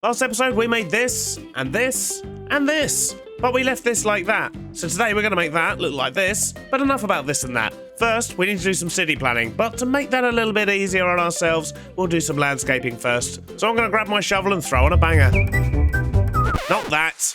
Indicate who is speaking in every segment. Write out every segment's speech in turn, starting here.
Speaker 1: Last episode, we made this, and this, and this. But we left this like that. So today we're going to make that look like this. But enough about this and that. First, we need to do some city planning. But to make that a little bit easier on ourselves, we'll do some landscaping first. So I'm going to grab my shovel and throw on a banger. Not that.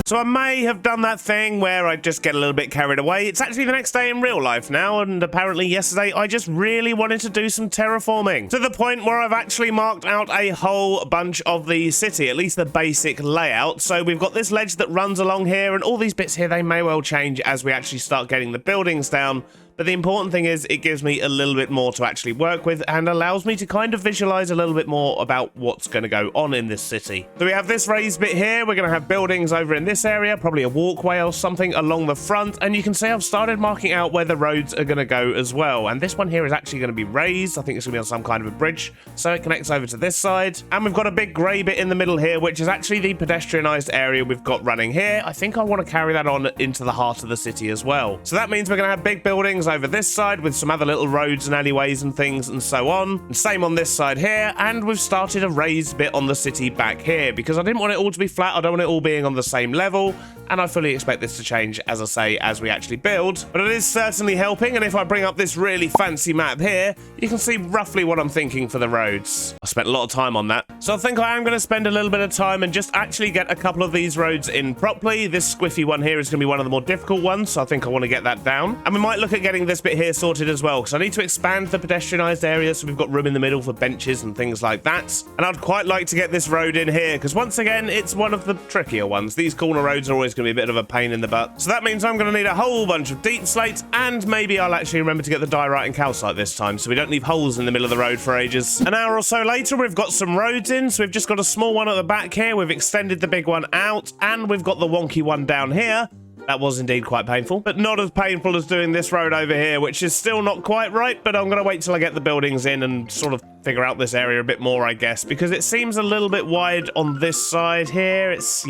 Speaker 1: So I may have done that thing where I just get a little bit carried away. It's actually the next day in real life now, and apparently yesterday I just really wanted to do some terraforming. To the point where I've actually marked out a whole bunch of the city, at least the basic layout. So we've got this ledge that runs along here, and all these bits here, they may well change as we actually start getting the buildings down. But the important thing is it gives me a little bit more to actually work with and allows me to kind of visualize a little bit more about what's going to go on in this city. So we have this raised bit here. We're going to have buildings over in this area, probably a walkway or something along the front. And you can see I've started marking out where the roads are going to go as well. And this one here is actually going to be raised. I think it's going to be on some kind of a bridge. So it connects over to this side. And we've got a big grey bit in the middle here, which is actually the pedestrianised area we've got running here. I think I want to carry that on into the heart of the city as well. So that means we're going to have big buildings over this side with some other little roads and alleyways and things and so on. And same on this side here. And we've started a raised bit on the city back here because I didn't want it all to be flat. I don't want it all being on the same level. And I fully expect this to change, as I say, as we actually build. But it is certainly helping. And if I bring up this really fancy map here, you can see roughly what I'm thinking for the roads. I spent a lot of time on that. So I think I am going to spend a little bit of time and just actually get a couple of these roads in properly. This squiffy one here is going to be one of the more difficult ones. So I think I want to get that down. And we might look at getting this bit here sorted as well, because I need to expand the pedestrianised area so we've got room in the middle for benches and things like that. And I'd quite like to get this road in here, because once again, it's one of the trickier ones. These corner roads are always going to be a bit of a pain in the butt. So that means I'm going to need a whole bunch of deep slates, and maybe I'll actually remember to get the diorite and calcite this time, so we don't leave holes in the middle of the road for ages. An hour or so later, we've got some roads in, so we've just got a small one at the back here. We've extended the big one out, and we've got the wonky one down here. That was indeed quite painful, but not as painful as doing this road over here, which is still not quite right, but I'm going to wait till I get the buildings in and sort of figure out this area a bit more, I guess, because it seems a little bit wide on this side here. It's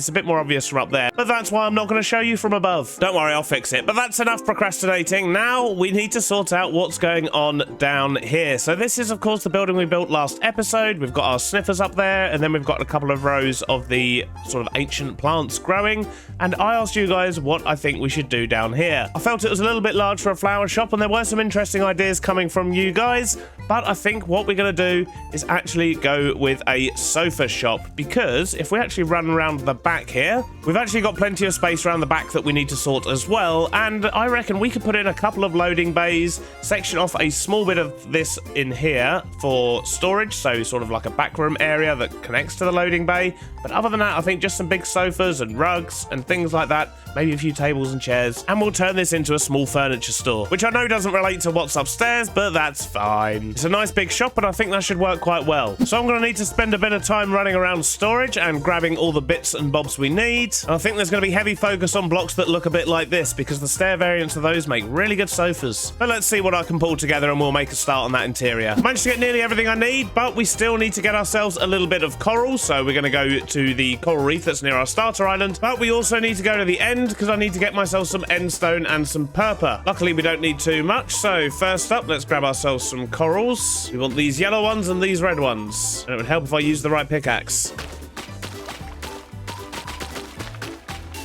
Speaker 1: a bit more obvious from up there, but that's why I'm not going to show you from above. Don't worry, I'll fix it. But that's enough procrastinating. Now we need to sort out what's going on down here. So this is, of course, the building we built last episode. We've got our sniffers up there, and then we've got a couple of rows of the sort of ancient plants growing, and I asked you guys what I think we should do down here. I felt it was a little bit large for a flower shop, and there were some interesting ideas coming from you guys, but I think what we're going to do is actually go with a sofa shop, because if we actually run around the back here, we've actually got plenty of space around the back that we need to sort as well, and I reckon we could put in a couple of loading bays, section off a small bit of this in here for storage, so sort of like a backroom area that connects to the loading bay. But other than that, I think just some big sofas and rugs and things like that, maybe a few tables and chairs, and we'll turn this into a small furniture store, which I know doesn't relate to what's upstairs, but that's fine. It's a nice big shop, and I think that should work quite well. So I'm going to need to spend a bit of time running around storage and grabbing all the bits and bobs we need. And I think there's going to be heavy focus on blocks that look a bit like this, because the stair variants of those make really good sofas. But let's see what I can pull together, and we'll make a start on that interior. Managed to get nearly everything I need, but we still need to get ourselves a little bit of coral, so we're going to go to the coral reef that's near our starter island. But we also need to go to the end, because I need to get myself some endstone and some purple. Luckily, we don't need too much, so first up, let's grab ourselves some corals. We want these yellow ones and these red ones, and it would help if I used the right pickaxe.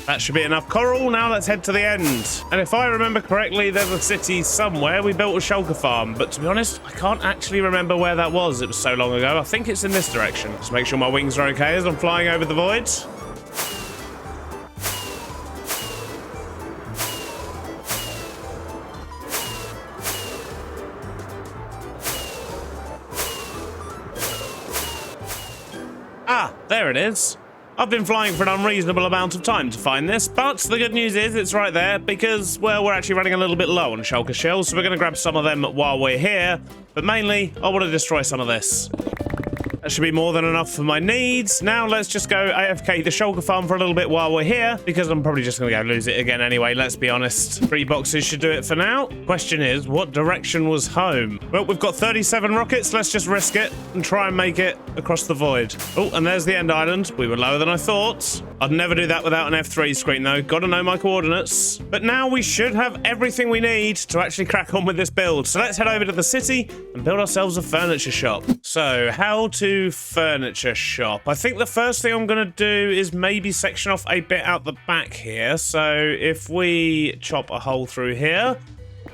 Speaker 1: That should be enough coral. Now let's head to the end. And if I remember correctly, there's a city somewhere. We built a shulker farm, but to be honest, I can't actually remember where that was. It was so long ago. I think it's in this direction. Just make sure my wings are okay as I'm flying over the void. Ah, there it is. I've been flying for an unreasonable amount of time to find this, but the good news is it's right there because, well, we're actually running a little bit low on shulker shells, so we're going to grab some of them while we're here, but mainly I want to destroy some of this. That should be more than enough for my needs. Now let's just go AFK the shulker farm for a little bit while we're here, because I'm probably just going to go lose it again anyway, let's be honest. 3 boxes should do it for now. Question is, what direction was home? Well, we've got 37 rockets. Let's just risk it and try and make it across the void. Oh, and there's the end island. We were lower than I thought. I'd never do that without an F3 screen though. Gotta know my coordinates. But now we should have everything we need to actually crack on with this build. So let's head over to the city and build ourselves a furniture shop. So how to furniture shop? I think the first thing I'm gonna do is maybe section off a bit out the back here. So if we chop a hole through here,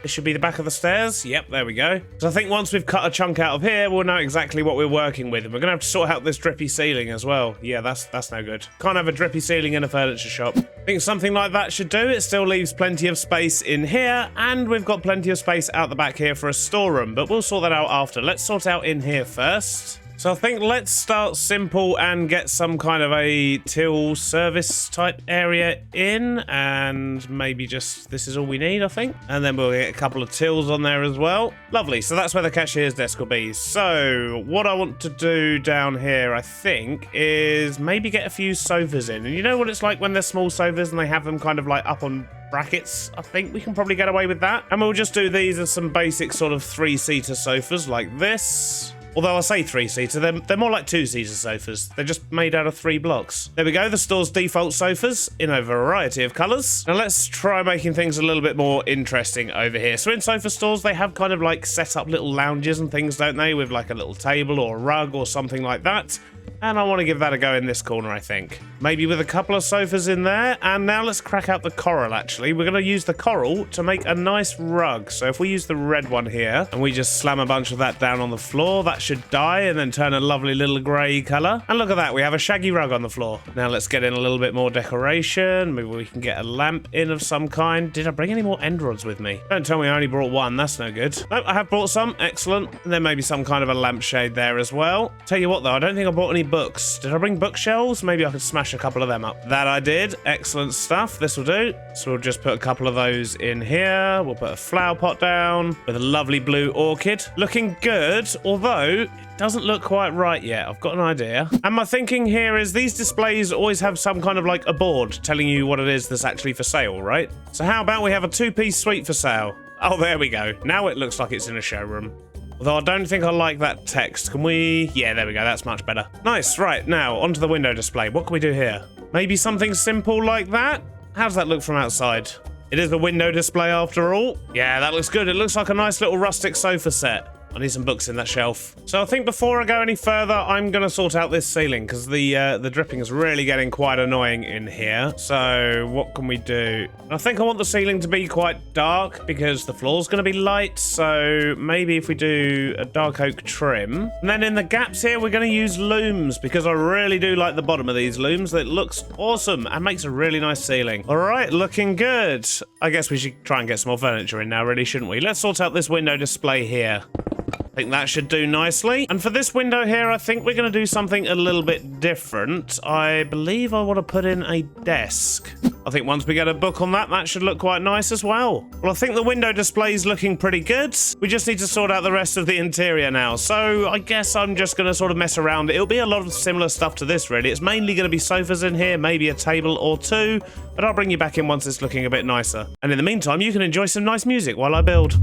Speaker 1: this should be the back of the stairs. Yep, there we go. So I think once we've cut a chunk out of here, we'll know exactly what we're working with. And we're going to have to sort out this drippy ceiling as well. Yeah, that's no good. Can't have a drippy ceiling in a furniture shop. I think something like that should do. It still leaves plenty of space in here. And we've got plenty of space out the back here for a storeroom. But we'll sort that out after. Let's sort out in here first. So I think let's start simple and get some kind of a till service type area in, and maybe just this is all we need, I think. And then we'll get a couple of tills on there as well. Lovely. So that's where the cashier's desk will be. So what I want to do down here, I think, is maybe get a few sofas in. And you know what it's like when they're small sofas and they have them kind of like up on brackets? I think we can probably get away with that. And we'll just do these as some basic sort of 3-seater sofas like this. Although I say 3-seater, they're more like 2-seater sofas. They're just made out of 3 blocks. There we go, the store's default sofas in a variety of colours. Now let's try making things a little bit more interesting over here. So in sofa stores, they have kind of like set up little lounges and things, don't they? With like a little table or a rug or something like that. And I want to give that a go in this corner, I think. Maybe with a couple of sofas in there. And now let's crack out the coral, actually. We're going to use the coral to make a nice rug. So if we use the red one here, and we just slam a bunch of that down on the floor, that should dye and then turn a lovely little grey colour. And look at that, we have a shaggy rug on the floor. Now let's get in a little bit more decoration. Maybe we can get a lamp in of some kind. Did I bring any more end rods with me? Don't tell me I only brought one, that's no good. No, I have brought some, excellent. And then maybe some kind of a lampshade there as well. Tell you what though, I don't think I brought any books. Did I bring bookshelves? Maybe I could smash a couple of them up. That I did, excellent stuff. This will do. So we'll just put a couple of those in here. We'll put a flower pot down with a lovely blue orchid. Looking good, although doesn't look quite right yet. I've got an idea. And my thinking here is these displays always have some kind of like a board telling you what it is that's actually for sale, right? So how about we have a 2-piece suite for sale? Oh, there we go. Now it looks like it's in a showroom. Although I don't think I like that text. Can we? Yeah, there we go. That's much better. Nice. Right, now onto the window display. What can we do here? Maybe something simple like that? How does that look from outside? It is a window display after all. Yeah, that looks good. It looks like a nice little rustic sofa set. I need some books in that shelf. So I think before I go any further, I'm going to sort out this ceiling because the dripping is really getting quite annoying in here. So what can we do? I think I want the ceiling to be quite dark because the floor's going to be light. So maybe if we do a dark oak trim. And then in the gaps here, we're going to use looms because I really do like the bottom of these looms. It looks awesome and makes a really nice ceiling. All right, looking good. I guess we should try and get some more furniture in now, really, shouldn't we? Let's sort out this window display here. I think that should do nicely. And for this window here, I think we're going to do something a little bit different. I believe I want to put in a desk. I think once we get a book on that, that should look quite nice as well. Well, I think the window display is looking pretty good. We just need to sort out the rest of the interior now. So I guess I'm just going to sort of mess around. It'll be a lot of similar stuff to this, really. It's mainly going to be sofas in here, maybe a table or two. But I'll bring you back in once it's looking a bit nicer. And in the meantime, you can enjoy some nice music while I build.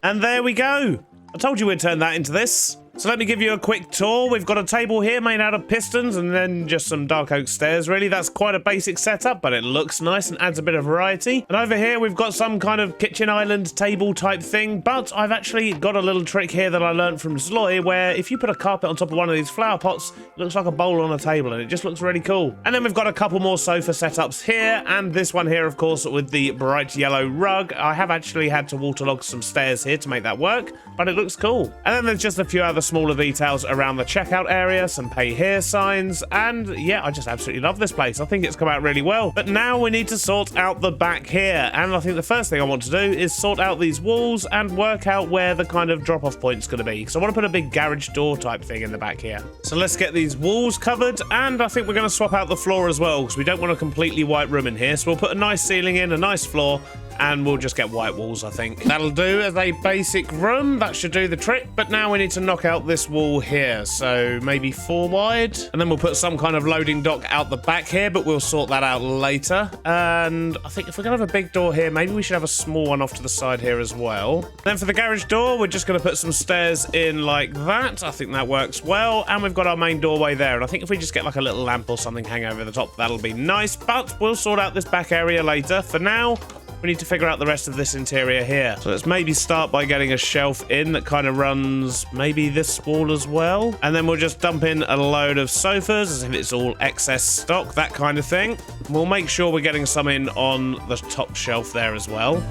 Speaker 1: And there we go. I told you we'd turn that into this. So let me give you a quick tour. We've got a table here made out of pistons and then just some dark oak stairs, really. That's quite a basic setup, but it looks nice and adds a bit of variety. And over here, we've got some kind of kitchen island table type thing, but I've actually got a little trick here that I learned from Zloy, where if you put a carpet on top of one of these flower pots, it looks like a bowl on a table, and it just looks really cool. And then we've got a couple more sofa setups here, and this one here, of course, with the bright yellow rug. I have actually had to waterlog some stairs here to make that work, but it looks cool. And then there's just a few other smaller details around the checkout area, some pay here signs, and yeah, I just absolutely love this place. I think it's come out really well. But now we need to sort out the back here, and I think the first thing I want to do is sort out these walls and work out where the kind of drop-off point's going to be. So I want to put a big garage door type thing in the back here. So let's get these walls covered, and I think we're going to swap out the floor as well, because we don't want a completely white room in here. So we'll put a nice ceiling in, a nice floor, and we'll just get white walls, I think. That'll do as a basic room. That should do the trick. But now we need to knock out this wall here. So maybe 4 wide. And then we'll put some kind of loading dock out the back here, but we'll sort that out later. And I think if we're going to have a big door here, maybe we should have a small one off to the side here as well. Then for the garage door, we're just going to put some stairs in like that. I think that works well. And we've got our main doorway there. And I think if we just get like a little lamp or something hang over the top, that'll be nice. But we'll sort out this back area later. For now, we need to figure out the rest of this interior here. So let's maybe start by getting a shelf in that kind of runs maybe this wall as well. And then we'll just dump in a load of sofas as if it's all excess stock, that kind of thing. We'll make sure we're getting some in on the top shelf there as well.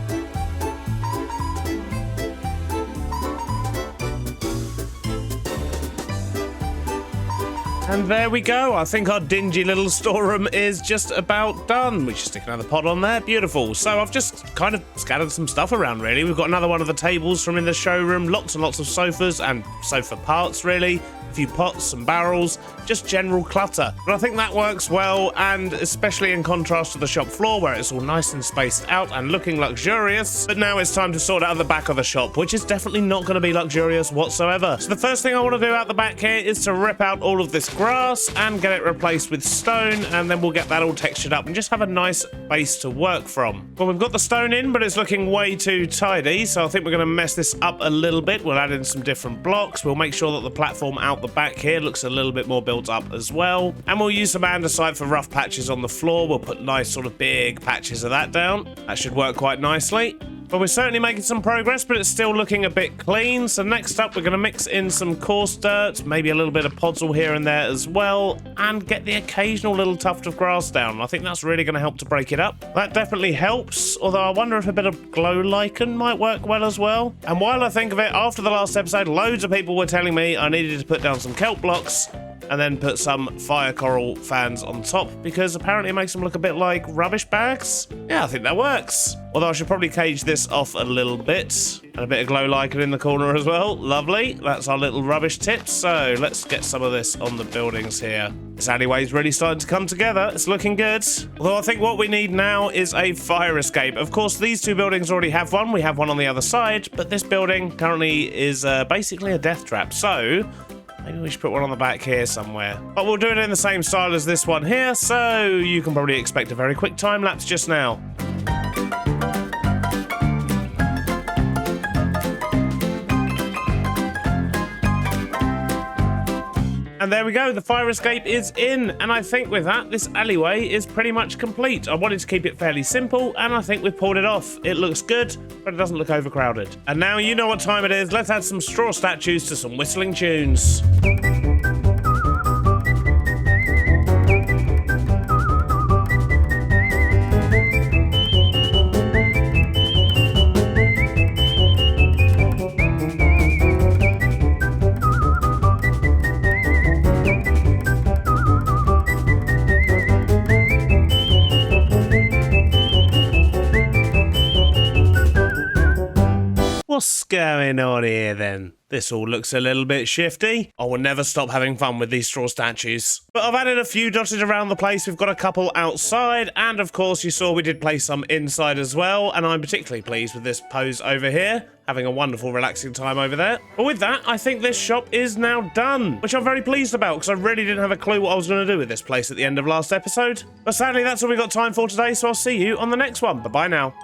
Speaker 1: And there we go. I think our dingy little storeroom is just about done. We should stick another pot on there. Beautiful. So I've just kind of scattered some stuff around, really. We've got another one of the tables from in the showroom. Lots and lots of sofas and sofa parts, really. A few pots, some barrels, just general clutter. But I think that works well, and especially in contrast to the shop floor where it's all nice and spaced out and looking luxurious. But now it's time to sort out the back of the shop, which is definitely not going to be luxurious whatsoever. So the first thing I want to do out the back here is to rip out all of this grass and get it replaced with stone, and then we'll get that all textured up and just have a nice base to work from. Well, we've got the stone in, but it's looking way too tidy, so I think we're going to mess this up a little bit. We'll add in some different blocks. We'll make sure that the platform out the back here looks a little bit more built up as well, and we'll use some andesite for rough patches on the floor. We'll put nice sort of big patches of that down. That should work quite nicely. But we're certainly making some progress, but it's still looking a bit clean. So next up, we're going to mix in some coarse dirt, maybe a little bit of podzol here and there as well, and get the occasional little tuft of grass down. I think that's really going to help to break it up. That definitely helps, although I wonder if a bit of glow lichen might work well as well. And while I think of it, after the last episode, loads of people were telling me I needed to put down some kelp blocks and then put some fire coral fans on top, because apparently it makes them look a bit like rubbish bags. Yeah, I think that works. Although I should probably cage this off a little bit. And a bit of glow lichen in the corner as well. Lovely. That's our little rubbish tips. So let's get some of this on the buildings here. This alleyway's really starting to come together. It's looking good. Although I think what we need now is a fire escape. Of course, these two buildings already have one. We have one on the other side, but this building currently is basically a death trap. So maybe we should put one on the back here somewhere. But we'll do it in the same style as this one here, so you can probably expect a very quick time lapse just now. And there we go, the fire escape is in, and I think with that, this alleyway is pretty much complete. I wanted to keep it fairly simple, and I think we've pulled it off. It looks good, but it doesn't look overcrowded. And now you know what time it is. Let's add some straw statues to some whistling tunes. What's going on here then? This all looks a little bit shifty. I will never stop having fun with these straw statues. But I've added a few dotted around the place. We've got a couple outside, and of course you saw we did place some inside as well, and I'm particularly pleased with this pose over here. Having a wonderful relaxing time over there. But with that, I think this shop is now done, which I'm very pleased about, because I really didn't have a clue what I was going to do with this place at the end of last episode. But sadly, that's all we've got time for today, so I'll see you on the next one. Bye-bye now.